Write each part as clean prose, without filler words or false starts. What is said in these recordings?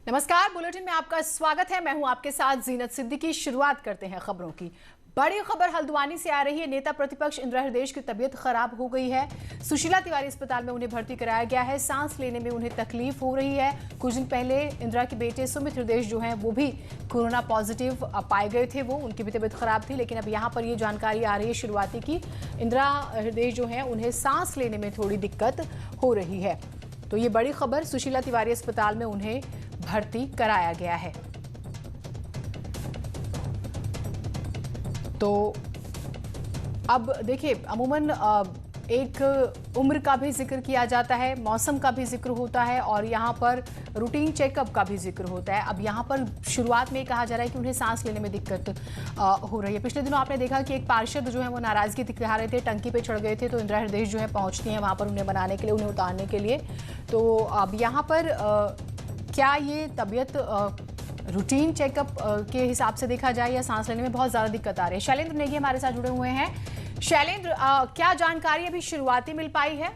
नमस्कार, बुलेटिन में आपका स्वागत है। मैं हूं आपके साथ जीनत सिद्दीकी। शुरुआत करते हैं खबरों की। बड़ी खबर हल्द्वानी से आ रही है। नेता प्रतिपक्ष इंदिरा हृदयेश की तबीयत खराब हो गई है। सुशीला तिवारी अस्पताल में उन्हें भर्ती कराया गया है। सांस लेने में उन्हें तकलीफ हो रही है। कुछ दिन पहले इंदिरा के बेटे सुमित हृदयेश जो हैं वो भी कोरोना पॉजिटिव पाए गए थे। उनकी भी तबीयत खराब थी, लेकिन अब यहाँ पर ये जानकारी आ रही है शुरुआती की इंदिरा हृदयेश जो है उन्हें सांस लेने में थोड़ी दिक्कत हो रही है। तो ये बड़ी खबर, सुशीला तिवारी अस्पताल में उन्हें भर्ती कराया गया है। तो अब देखिए, अमूमन एक उम्र का भी जिक्र किया जाता है, मौसम का भी जिक्र होता है और यहाँ पर रूटीन चेकअप का भी जिक्र होता है। अब यहाँ पर शुरुआत में कहा जा रहा है कि उन्हें सांस लेने में दिक्कत हो रही है। पिछले दिनों आपने देखा कि एक पार्षद जो है वो नाराजगी दिखा रहे थे, टंकी पे चढ़ गए थे, तो इंदिरा हृदयेश जो है पहुँचती हैं वहाँ पर उन्हें बनाने के लिए, उन्हें उतारने के लिए। तो अब यहाँ पर क्या ये तबीयत रूटीन चेकअप के हिसाब से देखा जाए या सांस लेने में बहुत ज़्यादा दिक्कत आ रही है? शैलेंद्र नेगी हमारे साथ जुड़े हुए हैं। शैलेंद्र, क्या जानकारी अभी शुरुआती मिल पाई है?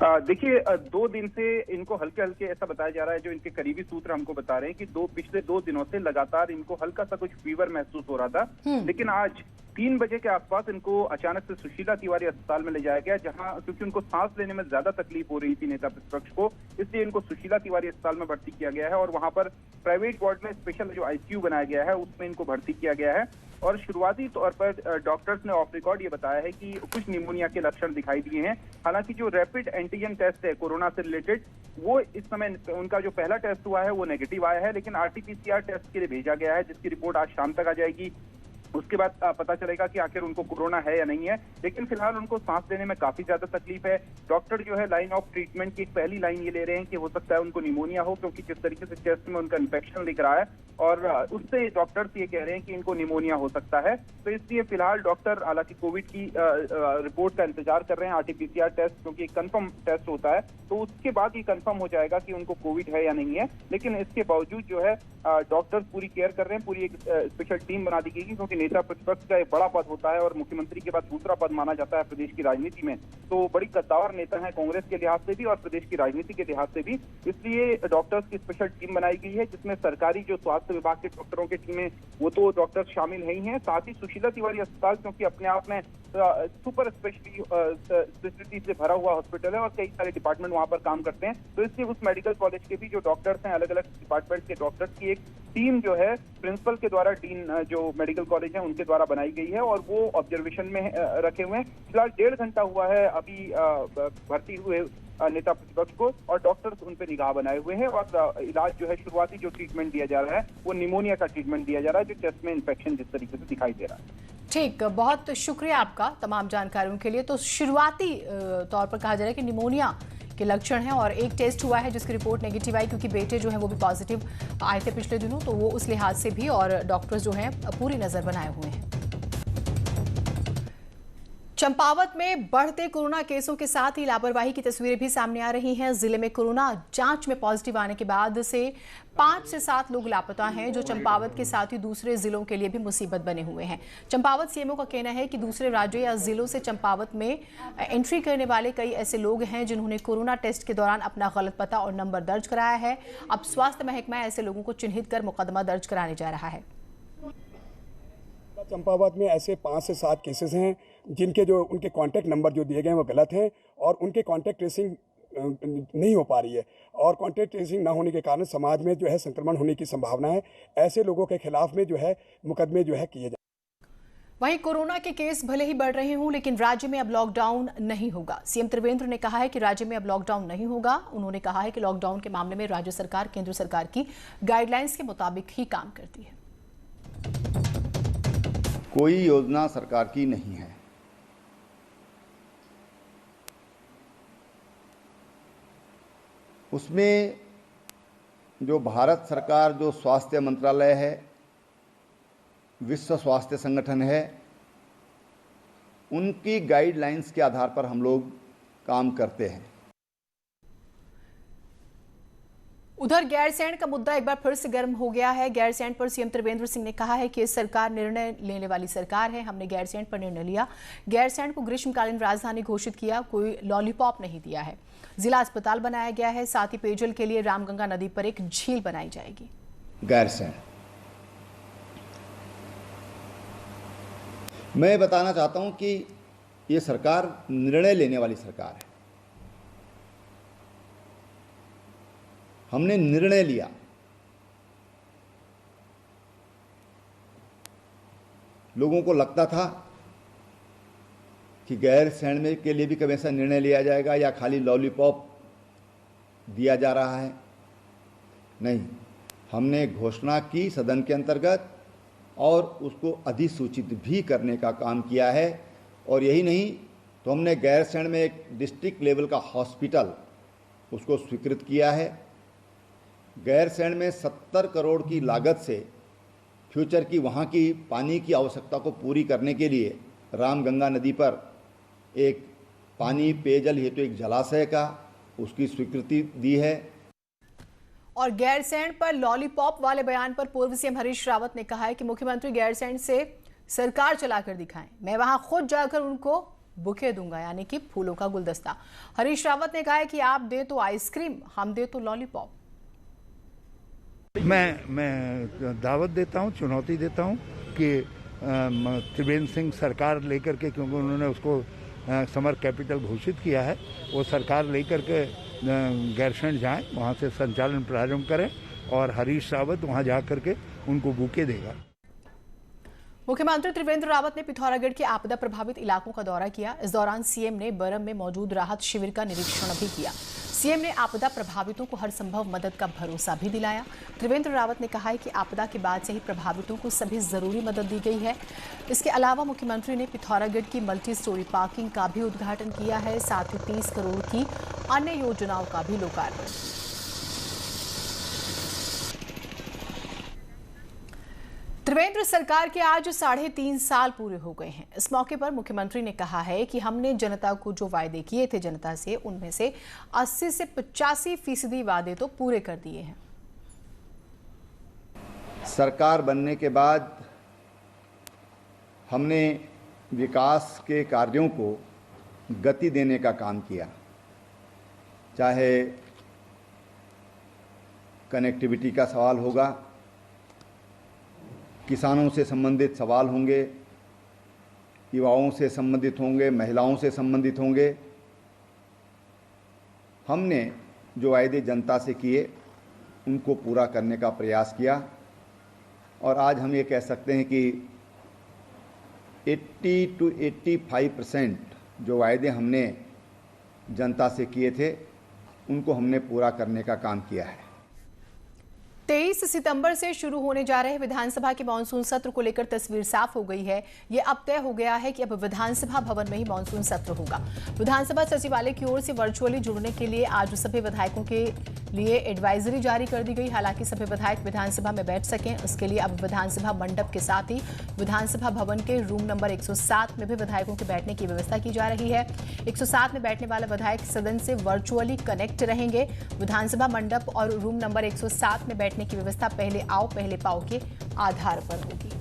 देखिए, 2 दिन से इनको हल्के हल्के ऐसा बताया जा रहा है, जो इनके करीबी सूत्र हमको बता रहे हैं कि पिछले 2 दिनों से लगातार इनको हल्का सा कुछ फीवर महसूस हो रहा था। लेकिन आज 3 बजे के आसपास इनको अचानक से सुशीला तिवारी अस्पताल में ले जाया गया, जहां क्योंकि उनको सांस लेने में ज्यादा तकलीफ हो रही थी नेता प्रतिपक्ष को, इसलिए इनको सुशीला तिवारी अस्पताल में भर्ती किया गया है। और वहां पर प्राइवेट वार्ड में स्पेशल जो आईसीयू बनाया गया है उसमें इनको भर्ती किया गया है। और शुरुआती तौर पर डॉक्टर्स ने ऑफ रिकॉर्ड ये बताया है कि कुछ निमोनिया के लक्षण दिखाई दिए हैं। हालांकि जो रैपिड एंटीजन टेस्ट है कोरोना से रिलेटेड, वो इस समय उनका जो पहला टेस्ट हुआ है वो नेगेटिव आया है, लेकिन आरटीपीसीआर टेस्ट के लिए भेजा गया है, जिसकी रिपोर्ट आज शाम तक आ जाएगी। उसके बाद पता चलेगा कि आखिर उनको कोरोना है या नहीं है। लेकिन फिलहाल उनको सांस लेने में काफी ज्यादा तकलीफ है। डॉक्टर जो है लाइन ऑफ ट्रीटमेंट की पहली लाइन ये ले रहे हैं कि हो सकता है उनको निमोनिया हो, क्योंकि जिस तरीके से चेस्ट में उनका इन्फेक्शन दिख रहा है और उससे डॉक्टर्स ये कह रहे हैं कि इनको निमोनिया हो सकता है। तो इसलिए फिलहाल डॉक्टर हालांकि कोविड की रिपोर्ट का इंतजार कर रहे हैं, आरटीपीसीआर टेस्ट, क्योंकि कंफर्म टेस्ट होता है, तो उसके बाद ये कंफर्म हो जाएगा कि उनको कोविड है या नहीं है। लेकिन इसके बावजूद जो है डॉक्टर्स पूरी केयर कर रहे हैं, पूरी एक स्पेशल टीम बना दी गई, क्योंकि नेता प्रतिपक्ष का एक बड़ा पद होता है और मुख्यमंत्री के बाद दूसरा पद माना जाता है प्रदेश की राजनीति में। तो बड़ी कद्दावर नेता है कांग्रेस के लिहाज से भी और प्रदेश की राजनीति के लिहाज से भी, इसलिए डॉक्टर्स की स्पेशल टीम बनाई गई है, जिसमें सरकारी जो स्वास्थ्य विभाग के डॉक्टरों की टीमें वो तो डॉक्टर शामिल है ही हैं, साथ ही सुशीला तिवारी अस्पताल क्योंकि अपने आप में सुपर स्पेशलिटी से भरा हुआ हॉस्पिटल है और कई सारे डिपार्टमेंट वहां पर काम करते हैं, तो इसलिए उस मेडिकल कॉलेज के भी जो डॉक्टर्स हैं, अलग अलग डिपार्टमेंट के डॉक्टर्स की एक टीम जो है प्रिंसिपल के द्वारा, डीन जो मेडिकल कॉलेज है उनके द्वारा बनाई गई है और वो ऑब्जर्वेशन में रखे हुए हैं। फिलहाल 1.5 घंटा हुआ है अभी भर्ती हुए नेता प्रतिपक्ष को, और डॉक्टर्स उन पे निगाह बनाए हुए हैं और इलाज जो है, शुरुआती जो ट्रीटमेंट दिया जा रहा है वो निमोनिया का ट्रीटमेंट दिया जा रहा है, जो चेस्ट में इन्फेक्शन जिस तरीके से दिखाई दे रहा है। ठीक, बहुत शुक्रिया आपका तमाम जानकारियों के लिए। तो शुरुआती तौर पर कहा जा रहा है कि निमोनिया के लक्षण हैं और एक टेस्ट हुआ है जिसकी रिपोर्ट नेगेटिव आई, क्योंकि बेटे जो हैं वो भी पॉजिटिव आए थे पिछले दिनों, तो वो उस लिहाज से भी, और डॉक्टर्स जो हैं पूरी नजर बनाए हुए हैं। चंपावत में बढ़ते कोरोना केसों के साथ ही लापरवाही की तस्वीरें भी सामने आ रही हैं। जिले में कोरोना जांच में पॉजिटिव आने के बाद से 5 से 7 लोग लापता हैं, जो चंपावत के साथ ही दूसरे जिलों के लिए भी मुसीबत बने हुए हैं। चंपावत सीएमओ का कहना है कि दूसरे राज्यों या जिलों से चंपावत में एंट्री करने वाले कई ऐसे लोग हैं जिन्होंने कोरोना टेस्ट के दौरान अपना गलत पता और नंबर दर्ज कराया है। अब स्वास्थ्य महकमा ऐसे लोगों को चिन्हित कर मुकदमा दर्ज कराने जा रहा है। चंपावत में ऐसे 5 से 7 केसेस हैं जिनके जो उनके कॉन्टैक्ट नंबर जो दिए गए हैं वो गलत हैं और उनके कॉन्टैक्ट ट्रेसिंग नहीं हो पा रही है, और कॉन्टैक्ट ट्रेसिंग ना होने के कारण समाज में जो है संक्रमण होने की संभावना है। ऐसे लोगों के खिलाफ में जो है मुकदमे जो है किए जाए। वहीं कोरोना के केस भले ही बढ़ रहे हों, लेकिन राज्य में अब लॉकडाउन नहीं होगा। सीएम त्रिवेंद्र ने कहा है कि राज्य में अब लॉकडाउन नहीं होगा। उन्होंने कहा है कि लॉकडाउन के मामले में राज्य सरकार केंद्र सरकार की गाइडलाइंस के मुताबिक ही काम करती है। कोई योजना सरकार की नहीं है। उसमें जो भारत सरकार, जो स्वास्थ्य मंत्रालय है, विश्व स्वास्थ्य संगठन है, उनकी गाइडलाइंस के आधार पर हम लोग काम करते हैं। उधर गैरसैंण का मुद्दा एक बार फिर से गर्म हो गया है। गैरसैंण पर सीएम त्रिवेंद्र सिंह ने कहा है कि इस सरकार निर्णय लेने वाली सरकार है। हमने गैरसैंण पर निर्णय लिया, गैरसैंण को ग्रीष्मकालीन राजधानी घोषित किया, कोई लॉलीपॉप नहीं दिया है। जिला अस्पताल बनाया गया है, साथ ही पेयजल के लिए रामगंगा नदी पर एक झील बनाई जाएगी। गैरसैंण, मैं बताना चाहता हूं कि ये सरकार निर्णय लेने वाली सरकार है। हमने निर्णय लिया, लोगों को लगता था कि गैरसैंण में के लिए भी कभी ऐसा निर्णय लिया जाएगा या खाली लॉलीपॉप दिया जा रहा है। नहीं, हमने घोषणा की सदन के अंतर्गत और उसको अधिसूचित भी करने का काम किया है। और यही नहीं तो हमने गैरसैंण में एक डिस्ट्रिक्ट लेवल का हॉस्पिटल उसको स्वीकृत किया है। गैरसैंण में 70 करोड़ की लागत से फ्यूचर की वहाँ की पानी की आवश्यकता को पूरी करने के लिए रामगंगा नदी पर एक पानी पेयजल हेतु एक जलाशय का उसकी स्वीकृति दी है। और गैरसैंण पर लॉलीपॉप वाले बयान पर पूर्व सीएम हरीश रावत ने कहा है कि मुख्यमंत्री गैरसैंण से सरकार चलाकर दिखाएं, मैं वहां खुद जाकर उनको बुके दूंगा, यानी कि फूलों का गुलदस्ता। हरीश रावत ने कहा है कि आप दे तो आइसक्रीम, हम दे तो लॉलीपॉप। मैं दावत देता हूं, चुनौती देता हूं कि त्रिवेंद्र सिंह सरकार लेकर के, क्योंकि उन्होंने उसको समर कैपिटल घोषित किया है, वो सरकार लेकर के गैरसैंण जाएं, वहां से संचालन प्रारंभ करें और हरीश रावत वहां जाकर के उनको बुके देगा। मुख्यमंत्री त्रिवेंद्र रावत ने पिथौरागढ़ के आपदा प्रभावित इलाकों का दौरा किया। इस दौरान सीएम ने बरम में मौजूद राहत शिविर का निरीक्षण भी किया। सीएम ने आपदा प्रभावितों को हर संभव मदद का भरोसा भी दिलाया। त्रिवेंद्र रावत ने कहा है कि आपदा के बाद से ही प्रभावितों को सभी जरूरी मदद दी गई है। इसके अलावा मुख्यमंत्री ने पिथौरागढ़ की मल्टी स्टोरी पार्किंग का भी उद्घाटन किया है, साथ ही 30 करोड़ की अन्य योजनाओं का भी लोकार्पण। त्रिवेंद्र सरकार के आज 3.5 साल पूरे हो गए हैं। इस मौके पर मुख्यमंत्री ने कहा है कि हमने जनता को जो वायदे किए थे जनता से, उनमें से 80 से 85% वादे तो पूरे कर दिए हैं। सरकार बनने के बाद हमने विकास के कार्यों को गति देने का काम किया, चाहे कनेक्टिविटी का सवाल होगा, किसानों से संबंधित सवाल होंगे, युवाओं से संबंधित होंगे, महिलाओं से संबंधित होंगे। हमने जो वायदे जनता से किए उनको पूरा करने का प्रयास किया और आज हम ये कह सकते हैं कि 80 to 85% जो वायदे हमने जनता से किए थे उनको हमने पूरा करने का काम किया है। 23 सितंबर से शुरू होने जा रहे विधानसभा के मानसून सत्र को लेकर तस्वीर साफ हो गई है। ये अब तय हो गया है कि अब विधानसभा भवन में ही मानसून सत्र होगा। विधानसभा सचिवालय की ओर से वर्चुअली जुड़ने के लिए आज सभी विधायकों के लिए एडवाइजरी जारी कर दी गई। हालांकि सभी विधायक विधानसभा में बैठ सकें, उसके लिए अब विधानसभा मंडप के साथ ही विधानसभा भवन के रूम नंबर 107 में भी विधायकों के बैठने की व्यवस्था की जा रही है। 107 में बैठने वाले विधायक सदन से वर्चुअली कनेक्ट रहेंगे। विधानसभा मंडप और रूम नंबर 107 में बैठने की व्यवस्था पहले आओ पहले पाओ के आधार पर होगी।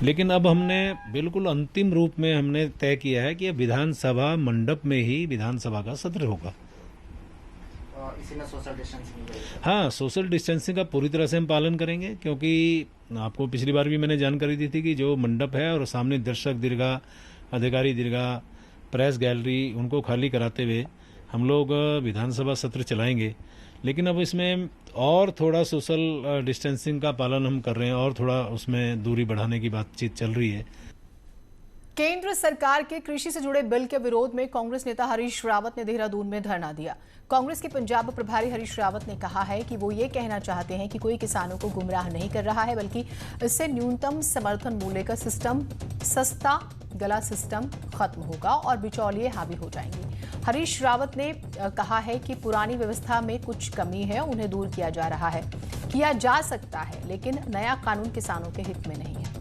लेकिन अब हमने बिल्कुल अंतिम रूप में हमने तय किया है कि विधानसभा मंडप में ही विधानसभा का सत्र होगा। इसी में सोशल डिस्टेंसिंग, हाँ, सोशल डिस्टेंसिंग का पूरी तरह से हम पालन करेंगे, क्योंकि आपको पिछली बार भी मैंने जानकारी दी थी कि जो मंडप है और सामने दर्शक दीर्घा, अधिकारी दीर्घा, प्रेस गैलरी, उनको खाली कराते हुए हम लोग विधानसभा सत्र चलाएंगे। लेकिन अब इसमें और थोड़ा सोशल डिस्टेंसिंग का पालन हम कर रहे हैं और थोड़ा उसमें दूरी बढ़ाने की बातचीत चल रही है। केंद्र सरकार के कृषि से जुड़े बिल के विरोध में कांग्रेस नेता हरीश रावत ने देहरादून में धरना दिया। कांग्रेस के पंजाब प्रभारी हरीश रावत ने कहा है कि वो ये कहना चाहते हैं कि कोई किसानों को गुमराह नहीं कर रहा है, बल्कि इससे न्यूनतम समर्थन मूल्य का सिस्टम, सस्ता गला सिस्टम खत्म होगा और बिचौलिए हावी हो जाएंगे। हरीश रावत ने कहा है कि पुरानी व्यवस्था में कुछ कमी है, उन्हें दूर किया जा रहा है, किया जा सकता है, लेकिन नया कानून किसानों के हित में नहीं है।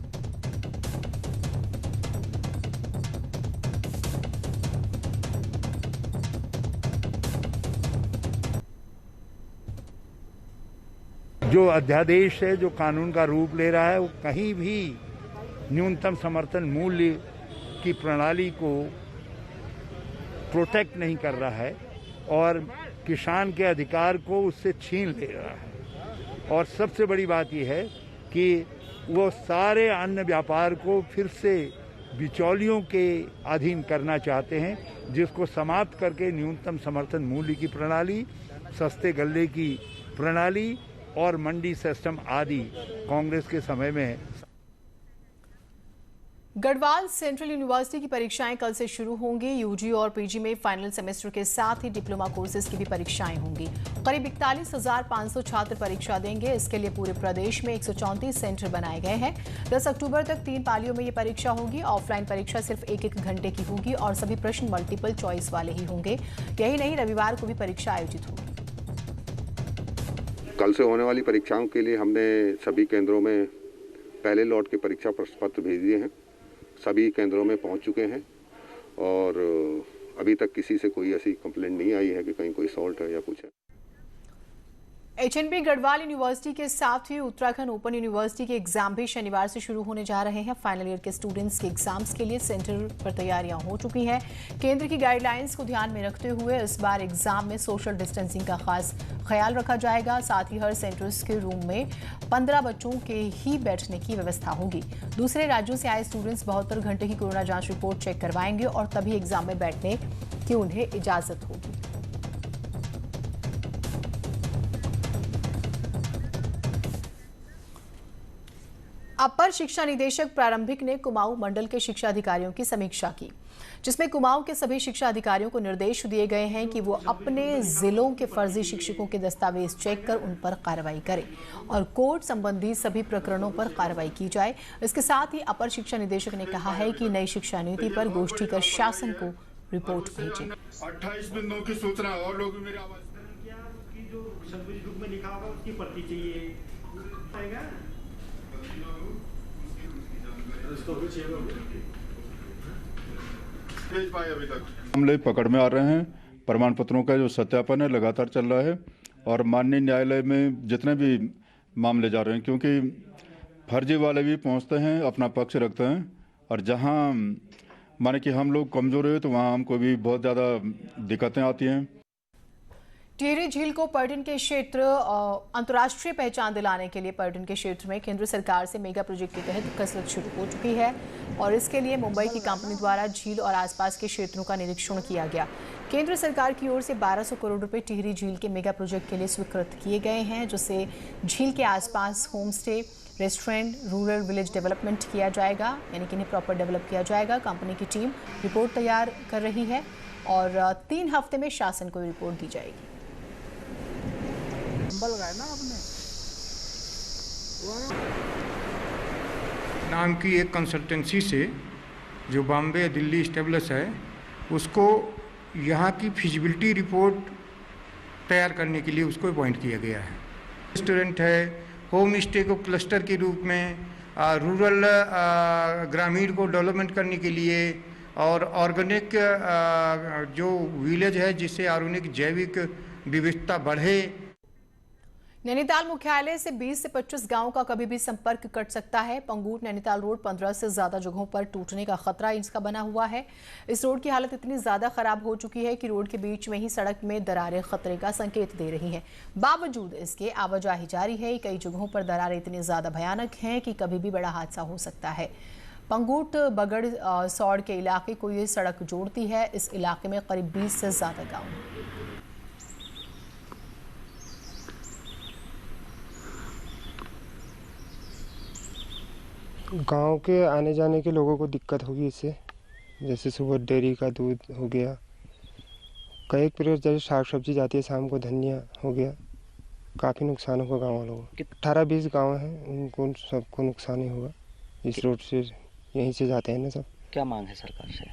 जो अध्यादेश है, जो कानून का रूप ले रहा है, वो कहीं भी न्यूनतम समर्थन मूल्य की प्रणाली को प्रोटेक्ट नहीं कर रहा है और किसान के अधिकार को उससे छीन ले रहा है। और सबसे बड़ी बात यह है कि वो सारे अन्न व्यापार को फिर से बिचौलियों के अधीन करना चाहते हैं, जिसको समाप्त करके न्यूनतम समर्थन मूल्य की प्रणाली, सस्ते गल्ले की प्रणाली और मंडी सिस्टम आदि कांग्रेस के समय में। गढ़वाल सेंट्रल यूनिवर्सिटी की परीक्षाएं कल से शुरू होंगी। यूजी और पीजी में फाइनल सेमेस्टर के साथ ही डिप्लोमा कोर्सेज की भी परीक्षाएं होंगी। करीब 41,500 छात्र परीक्षा देंगे। इसके लिए पूरे प्रदेश में 134 सेंटर बनाए गए हैं। 10 अक्टूबर तक 3 पालियों में ये परीक्षा होगी। ऑफलाइन परीक्षा सिर्फ 1-1 घंटे की होगी और सभी प्रश्न मल्टीपल चॉइस वाले ही होंगे। यही नहीं, रविवार को भी परीक्षा आयोजित होगी। कल से होने वाली परीक्षाओं के लिए हमने सभी केंद्रों में पहले लॉट के परीक्षा प्रश्न पत्र भेज दिए हैं। सभी केंद्रों में पहुंच चुके हैं और अभी तक किसी से कोई ऐसी कंप्लेंट नहीं आई है कि कहीं कोई सॉल्ट है या कुछ है। एचएनबी गढ़वाल यूनिवर्सिटी के साथ ही उत्तराखंड ओपन यूनिवर्सिटी के एग्जाम भी शनिवार से शुरू होने जा रहे हैं। फाइनल ईयर के स्टूडेंट्स के एग्जाम्स के लिए सेंटर पर तैयारियां हो चुकी हैं। केंद्र की गाइडलाइंस को ध्यान में रखते हुए इस बार एग्जाम में सोशल डिस्टेंसिंग का खास ख्याल रखा जाएगा। साथ ही हर सेंटर्स के रूम में 15 बच्चों के ही बैठने की व्यवस्था होगी। दूसरे राज्यों से आए स्टूडेंट्स 72 घंटे की कोरोना जांच रिपोर्ट चेक करवाएंगे और तभी एग्जाम में बैठने की उन्हें इजाजत होगी। अपर शिक्षा निदेशक प्रारंभिक ने कुमाऊं मंडल के शिक्षा अधिकारियों की समीक्षा की, जिसमें कुमाऊं के सभी शिक्षा अधिकारियों को निर्देश दिए गए हैं कि वो अपने जिलों के फर्जी शिक्षकों के दस्तावेज चेक कर उन पर कार्रवाई करें और कोर्ट संबंधी सभी प्रकरणों पर कार्रवाई की जाए। इसके साथ ही अपर शिक्षा निदेशक ने कहा है कि नई शिक्षा नीति पर गोष्ठी कर शासन को रिपोर्ट भेजें। 28 बिंदुओं की सूचना और लोग मेरी आवाज की जो सर्विस बुक में लिखा होगा उसकी प्रति चाहिए। मामले पकड़ में आ रहे हैं। प्रमाण पत्रों का जो सत्यापन है लगातार चल रहा है और माननीय न्यायालय में जितने भी मामले जा रहे हैं, क्योंकि फर्जी वाले भी पहुंचते हैं, अपना पक्ष रखते हैं और जहां माने कि हम लोग कमजोर है तो वहां हमको भी बहुत ज़्यादा दिक्कतें आती हैं। टिहरी झील को पर्यटन के क्षेत्र अंतर्राष्ट्रीय पहचान दिलाने के लिए पर्यटन के क्षेत्र में केंद्र सरकार से मेगा प्रोजेक्ट के तहत कसरत शुरू हो चुकी है और इसके लिए मुंबई की कंपनी द्वारा झील और आसपास के क्षेत्रों का निरीक्षण किया गया। केंद्र सरकार की ओर से 1200 करोड़ रुपए टिहरी झील के मेगा प्रोजेक्ट के लिए स्वीकृत किए गए हैं, जिससे झील के आसपास home stay, restaurant, rural village development किया जाएगा, यानी कि इन्हें प्रॉपर डेवलप किया जाएगा। कंपनी की टीम रिपोर्ट तैयार कर रही है और 3 हफ्ते में शासन को रिपोर्ट दी जाएगी। नाम की एक कंसल्टेंसी से जो बॉम्बे दिल्ली स्टेब्लिश है, उसको यहाँ की फिजिबिलिटी रिपोर्ट तैयार करने के लिए उसको अपॉइंट किया गया है। रेस्टोरेंट है, होम स्टे को क्लस्टर के रूप में, रूरल ग्रामीण को डेवलपमेंट करने के लिए और ऑर्गेनिक जो विलेज है जिससे ऑर्गेनिक जैविक विविधता बढ़े। नैनीताल मुख्यालय से 20 से 25 गांवों का कभी भी संपर्क कट सकता है। पंगूट नैनीताल रोड 15 से ज्यादा जगहों पर टूटने का खतरा इसका बना हुआ है। इस रोड की हालत इतनी ज्यादा खराब हो चुकी है कि रोड के बीच में ही सड़क में दरारें खतरे का संकेत दे रही हैं। बावजूद इसके आवाजाही जारी है। कई जगहों पर दरारें इतनी ज्यादा भयानक हैं कि कभी भी बड़ा हादसा हो सकता है। पंगूट बगड़ सौड़ के इलाके को ये सड़क जोड़ती है। इस इलाके में करीब 20 से ज्यादा गाँव हैं। गांव के आने जाने के लोगों को दिक्कत होगी इससे, जैसे सुबह डेयरी का दूध हो गया, कई पीरियड जैसे साग सब्जी जाती है, शाम को धनिया हो गया, काफ़ी नुकसान होगा गाँव वालों को। 18-20 गांव हैं, उनको सबको नुकसान ही होगा। इस रोड से यहीं से जाते हैं ना सब। क्या मांग है सरकार से?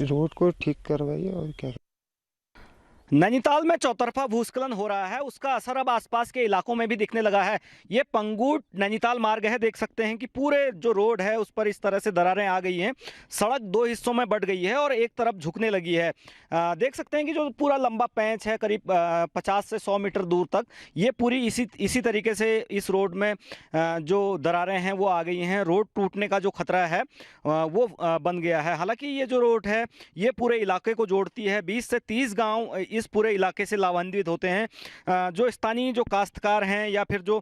रोड को ठीक करवाइए और क्या। नैनीताल में चौतरफा भूस्खलन हो रहा है, उसका असर अब आसपास के इलाकों में भी दिखने लगा है। ये पंगूट नैनीताल मार्ग है, देख सकते हैं कि पूरे जो रोड है उस पर इस तरह से दरारें आ गई हैं। सड़क दो हिस्सों में बट गई है और एक तरफ झुकने लगी है। देख सकते हैं कि जो पूरा लंबा पैंच है करीब 50 से 100 मीटर दूर तक, ये पूरी इसी तरीके से इस रोड में जो दरारें हैं वो आ गई हैं। रोड टूटने का जो खतरा है वो बन गया है। हालांकि ये जो रोड है ये पूरे इलाके को जोड़ती है। 20 से 30 गाँव इस पूरे इलाके से लाभान्वित होते हैं। जो स्थानीय जो काश्तकार हैं या फिर जो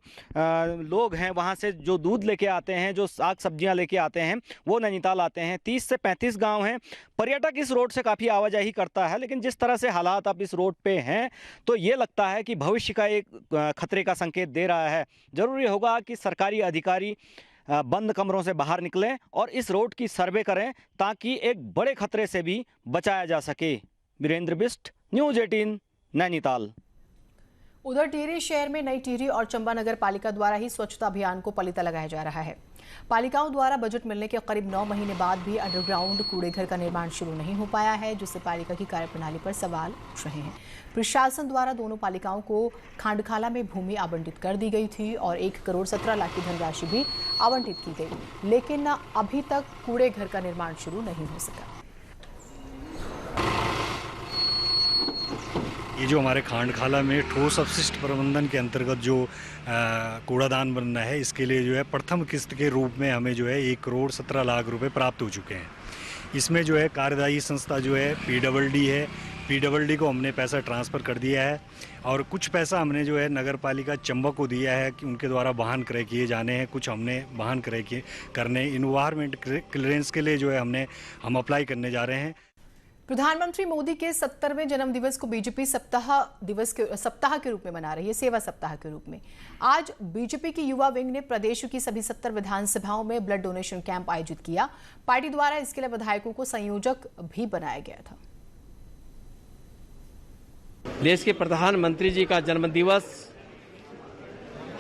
लोग हैं वहाँ से जो दूध लेके आते हैं, जो साग सब्जियाँ लेके आते हैं, वो नैनीताल आते हैं। 30 से 35 गांव हैं। पर्यटक इस रोड से काफ़ी आवाजाही करता है, लेकिन जिस तरह से हालात अब इस रोड पे हैं तो ये लगता है कि भविष्य का एक खतरे का संकेत दे रहा है। ज़रूरी होगा कि सरकारी अधिकारी बंद कमरों से बाहर निकलें और इस रोड की सर्वे करें ताकि एक बड़े खतरे से भी बचाया जा सके। वीरेंद्र बिष्ट, न्यूज़ 18, नैनीताल। उधर टिहरी शहर में नई टिहरी और चंबा नगर पालिका द्वारा ही स्वच्छता अभियान को पलीता लगाया जा रहा है। पालिकाओं द्वारा बजट मिलने के करीब 9 महीने बाद भी अंडरग्राउंड कूड़े घर का निर्माण शुरू नहीं हो पाया है, जिससे पालिका की कार्यप्रणाली पर सवाल उठ रहे हैं। प्रशासन द्वारा दोनों पालिकाओं को खांडखाला में भूमि आवंटित कर दी गई थी और 1 करोड़ 17 लाख की धनराशि भी आवंटित की गई, लेकिन अभी तक कूड़े घर का निर्माण शुरू नहीं हो सका। ये जो हमारे खांडखाला में ठोस अपशिष्ट प्रबंधन के अंतर्गत जो कूड़ादान बनना है, इसके लिए जो है प्रथम किस्त के रूप में हमें जो है 1 करोड़ 17 लाख रुपए प्राप्त हो चुके हैं। इसमें जो है कार्यदायी संस्था जो है PWD है, PWD को हमने पैसा ट्रांसफ़र कर दिया है और कुछ पैसा हमने जो है नगर पालिका चंबा को दिया है कि उनके द्वारा वाहन क्रय किए जाने हैं। कुछ हमने वाहन क्रय करने इन्वायरमेंट क्लियरेंस के लिए जो है हम अप्लाई करने जा रहे हैं। प्रधानमंत्री मोदी के 70वें जन्मदिवस को बीजेपी सप्ताह के रूप में मना रही है, सेवा सप्ताह के रूप में। आज बीजेपी की युवा विंग ने प्रदेश की सभी 70 विधानसभाओं में ब्लड डोनेशन कैंप आयोजित किया। पार्टी द्वारा इसके लिए विधायकों को संयोजक भी बनाया गया था। देश के प्रधानमंत्री जी का जन्मदिवस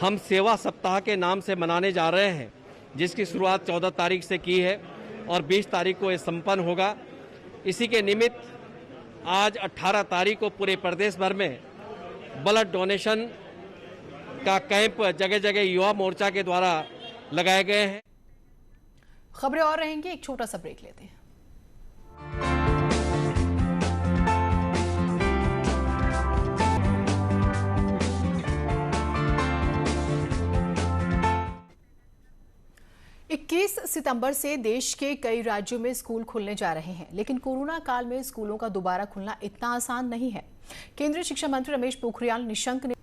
हम सेवा सप्ताह के नाम से मनाने जा रहे हैं, जिसकी शुरुआत 14 तारीख से की है और 20 तारीख को ये संपन्न होगा। इसी के निमित्त आज 18 तारीख को पूरे प्रदेश भर में ब्लड डोनेशन का कैंप जगह जगह युवा मोर्चा के द्वारा लगाए गए हैं। खबरें और रहेंगी, एक छोटा सा ब्रेक लेते हैं। इक्कीस सितंबर से देश के कई राज्यों में स्कूल खुलने जा रहे हैं, लेकिन कोरोना काल में स्कूलों का दोबारा खुलना इतना आसान नहीं है। केंद्रीय शिक्षा मंत्री रमेश पोखरियाल निशंक ने